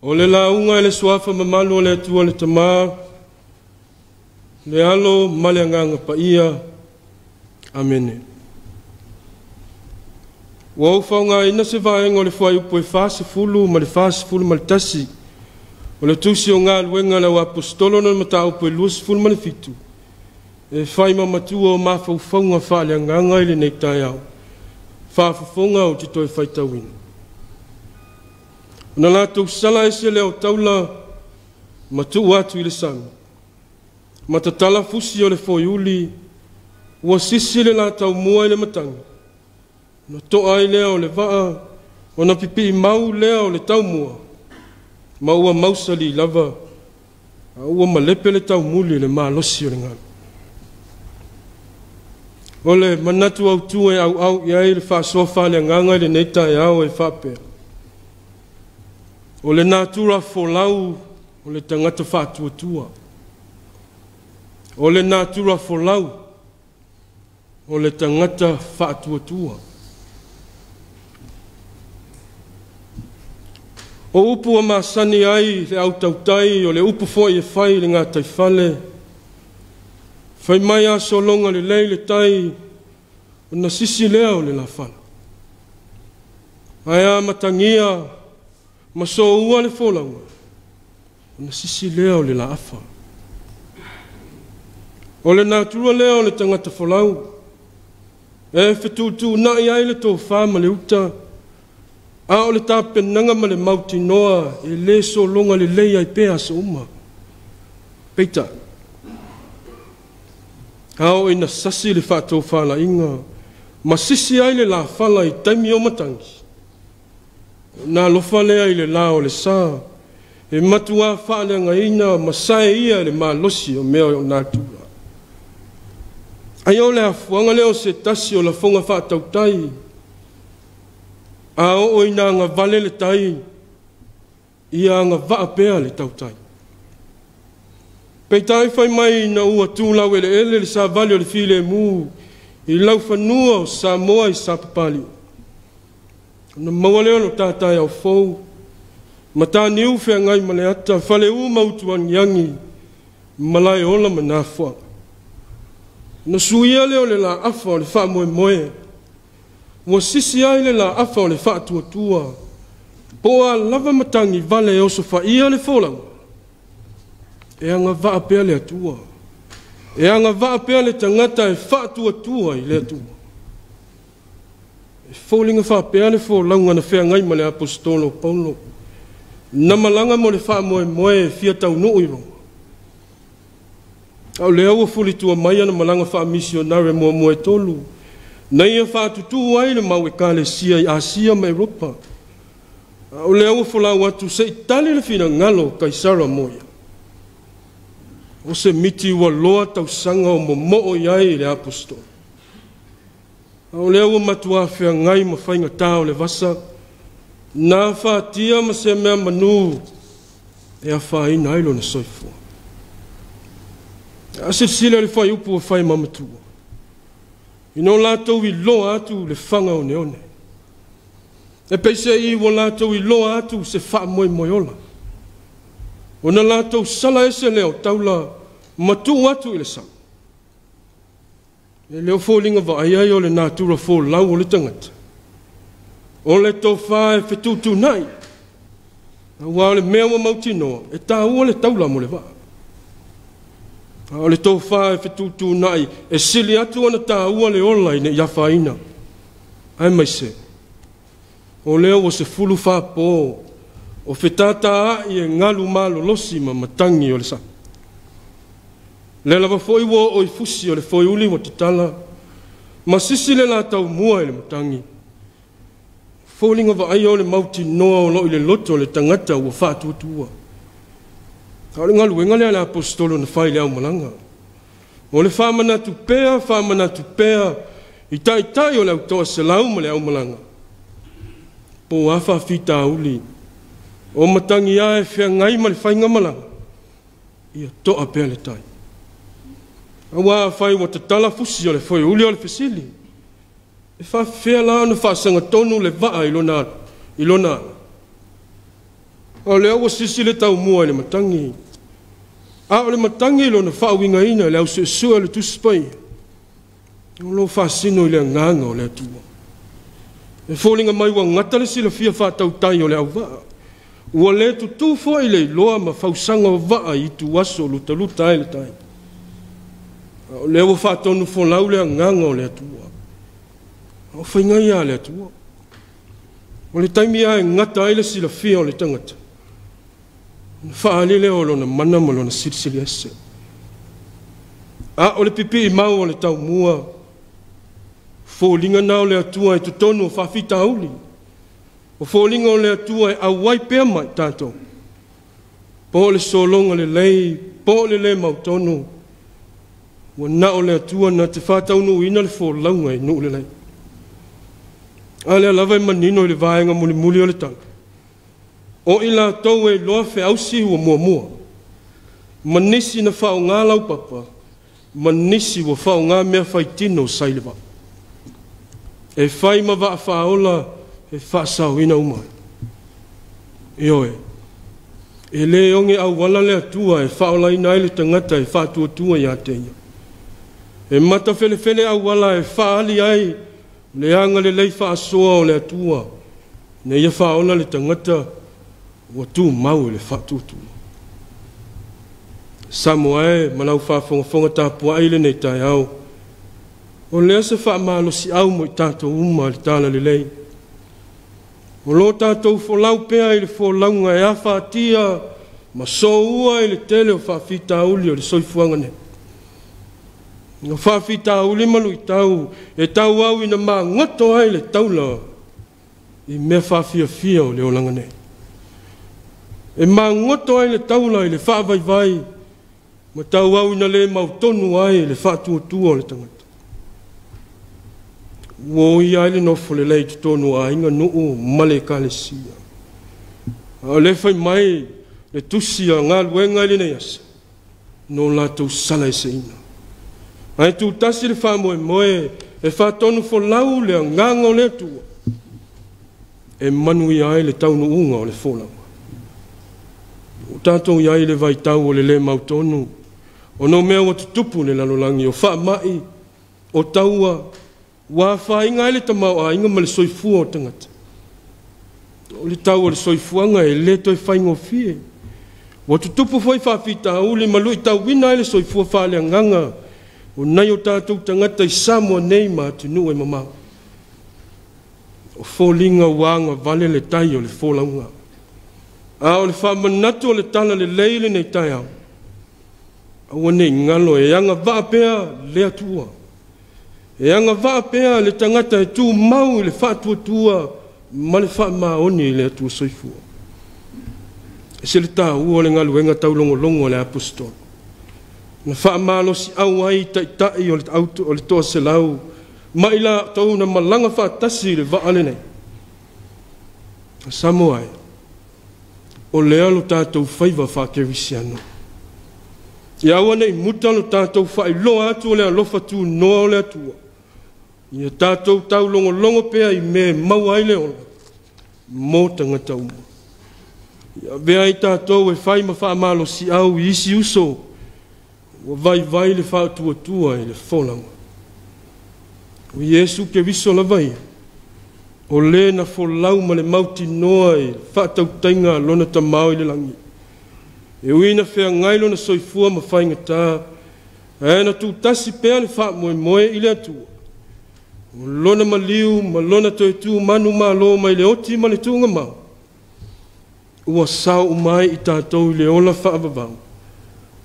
O le launga le suafa mamalo le atua le tamā, le alo maleanganga pa ia. Amene. Wa ufaunga ina se vaenga o le whai upo e whase fulu, ma le whase fulu ma le tasi. O le tusi o ngā luenga la wa apostolo na mata upo e luas fulu ma le fitu. E whai mamatua o mafa ufaunga whaleanganga i le nektai au. Whaafafonga o tito e whaitawina. Na lātou sala ese leo taula matu atu i le sanga. Matatala fusi o le foiuli, ua sisi le lātou mua i le matanga. Na toa i leo le vaa, o na pipi mau leo le tau mua. Ma ua mausali lava, a ua malepe le tau muli le maalosi o le ngana. O le manatu au tue au iai le whaasofa le nganga i le neita e au e whapea. O le natura folau, o le tangata whaatuatua. O le natura folau, o le tangata whaatuatua. O upu a masani ai le au tautai, o le upu foi e whai le ngā taifale. Whai mai a solonga le lei le tai, o na sisi leo le la whana. Ai a matangia, ma so ua le folaunga, o na sisi leo le la afa. O le natura leo le tangata folau, e whetūtū na i ai le tō whāma le uta, a o le tāpenanga ma le mauti noa, e le so longa le lei ai pēa sa uma. Peita, a o ina sasi le whātou whāla inga, ma sisi ai le la whala i taimi o matangi. Nā lofa lea i le lao le sā, e matua whaaleanga ina, ma sae ia le mā losi o mea o nātura. Ai o le afuanga leo se tasi o la fonga whaatautai, a o ina ngā vale le tai, ia ngā vaapea le tautai. Pei tai whai mai na ua tūlau ele le sā vale o le file mū, i lau whanua o Samoa i Sapapali. Na maua leo no tātai au fau, ma tā niu whea ngai ma le ata, whale u mautuan yangi, malai ola ma nā whua. Na suia leo le la afa o le wha moe moe, ua sisi ai le la afa o le wha tuatua, poa lava matangi vale e oso wha ia le wholau, e anga vaa pea le atua, e anga vaa pea le tangata e wha tuatua i le atua. Fōlinga whapea le whōlaunga na whea ngai ma le apostolo Paulo. Na malanga mo le wha moe moe fia tau no iro. Au lea ua fulitua mai ana malanga wha Missionary moe moe tolu. Na ia wha tutu ai le mau e kālesia i Asia ma Europa. Au lea ua fulau atu se itali le whina ngalo kaisara moia. O se miti ua loa tau sanga o momo iai le apostolo. O lea ua matua whea ngai ma whainga tāo le vasa, nā whātia ma se mea manu, e a whaina ailo na soifua. A se sila le whai upu a whai mamatua. Ino lātou i loa atu le whanga o neone. E peise i wa lātou i loa atu se wha moe moe ola. O na lātou sala ese leo taula matu atu i le sang. E leo fōlinga wa ai ai o le nātura fō lau o le tangata. O le tō whae whetūtū nai. Wa o le mea wa mauti noa, e tā ua le taula mo le wā. O le tō whae whetūtū nai, e sili atu ana tā ua le ola i ne iawhaina. Ai mai se. O leo o se fulu whāpō, o whetata a i e ngalu malo losi ma matangi o le sa. Le lava foi wo o i fusi o le foi uli wa titala, ma sisi le la tau mua i le matangi. Fōlinga wa ai o le mauti noa o lo i le loto le tangata ua whātuatua. Ka le ngalu e ngale ala apostolo na whai le au malanga. O le whamana tu pēa, i tai o le autoa se lau ma le au malanga. Po awha whita uli, o matangi ae whea ngai ma le whainga malanga, ia toa pēa le tai. Awa whai wa te tala fusi o le whai uli o le fesili. E wha whea la na wha sanga tonu le waa i lona. O le au sisi le tau mua le matangi. A o le matangi lo na whauinga ina le au se sua le tuspai. O lo whasino i le nganga o le atua. E fōlinga mai wa ngata le sila fia whātau tai o le au waa. Ua le tutu fo i le loa ma whausanga o waa i tu aso luta luta ai le tai. O le au whātonu fo lau le nganga o le atua. O whaingai a le atua. O le taimi ai ngata ai le sila fia o le tangata. Whaali leo lo na mana mo lo na sirisiri ese. A o le pipi i mau o le tau mua. Fōlinga nao le atua e tutonu o whawhita auli. O fōlinga o le atua e awai pēr mai tātou. Po le solonga le lei, po le le mautonu. Wa nao le atua na te whātaunu ina le fōlaunga e nu le lei. A le alawa e manino i le vaenga muli muli o le tanga. O ila tau e loa fe ausi ua mua mua. Manisi na whao ngā lau papa. Manisi wa whao ngā mea whaitino saileva. E whai ma wa whaola e whaasau ina umai. E oe. E le onge au wala le atua e whaola ina ele tangata e whaatua tua i ateia. E mata whele whele au wala e whaali ai le anga le lei whaasoa o le atua. Ne ia whaola le tangata wa tu mau le whaatutu. Samoa e manau whaafonga tāpua aile nei tai au. O lea se whaamalo si au mo i tātou uma le tāla le lei. O lo tātou wholau pēa i le wholaunga e a whaatia ma so ua i le tele o whaafita uli o le soifuanga ne. O whaafita uli malu i tau e tau au ina mā ngoto ai le taula i mea whaafia fia o le olanga ne. E mā ngoto ai le taula i le whaavai vai ma tau au ina le mautonu ai le whaatuatua o le tangata. Wo ia le nofo le lei tonu a inga nuu male kalesia. O le fai mai le tusia ngā luenga le nei asa. No lātou sala e se ina. Ai tu tasi le wha moe moe e wha tonu fo lau le nganga o le atua. E manu ia ai le taunu unga o le wholau. O tātou ia ai le vai tau o le le mautonu. O no mea o tutupu le lalolangi o wha mai o taua. Wa whainga ele tamau a inga ma le soifua o tangata. O le tau o le soifuanga e le toi whaingo fie. Wa tutupu foi whawhita uli malu i tau wina ele soifua whale anganga. O nai o tātou tangata i Samoa nei ma tunu e mamau. O fōlinga wanga vale le tai o le fōlaunga. A o le whamanatu o le tala le leile nei tai au. A wane ngalo e anga vāpea le atua. E anga vaa pea le tangata e tū mau i le whaatuatua ma le wha maoni i le atua soifua. E se le tā ua le ngaluenga taulongo longo le apostol. Na wha malo si au ai tai o le toa se lau ma ila tau na malanga whaatasi le vaa le nei. Samoa e o le alo tātou whaiva whakerisiano. Ia wane i muta lo tātou whai loa atu o le alofa tū noa o le atua. Ia tātou tau longo longo pēa i me mau aile ola. Mō tangata uma. Ia vea i tātou e whai ma whaamalo si au i isi uso. Wa vai le whaatuatua i le wholanga. O Iesu ke viso la vai. O le na wholau ma le mauti noa i whaatau tainga lona ta mau i le langi. E uina whea ngailo na soifua ma whainga tā. E na tū tasi pēa le wha moe moe i le atua. O lona maliu, ma lona toi tū manu ma lo mai le oti ma le tūnga mau. Ua sao umai i tātou i le ola whaavavau.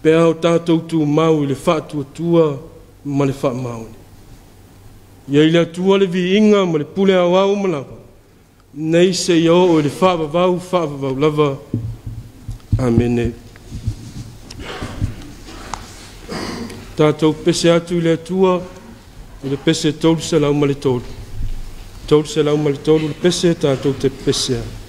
Pea o tātou tū mau i le whaatuatua ma le wha mauni. Ia i le atua le vi inga ma le pule awau ma lava. Nei se i o le whaavavau lava. Amene. Tātou pese atu i le atua. I le pese tolu se lau ma le tolu. Tolu se lau ma le tolu le pese tātou te pese atu.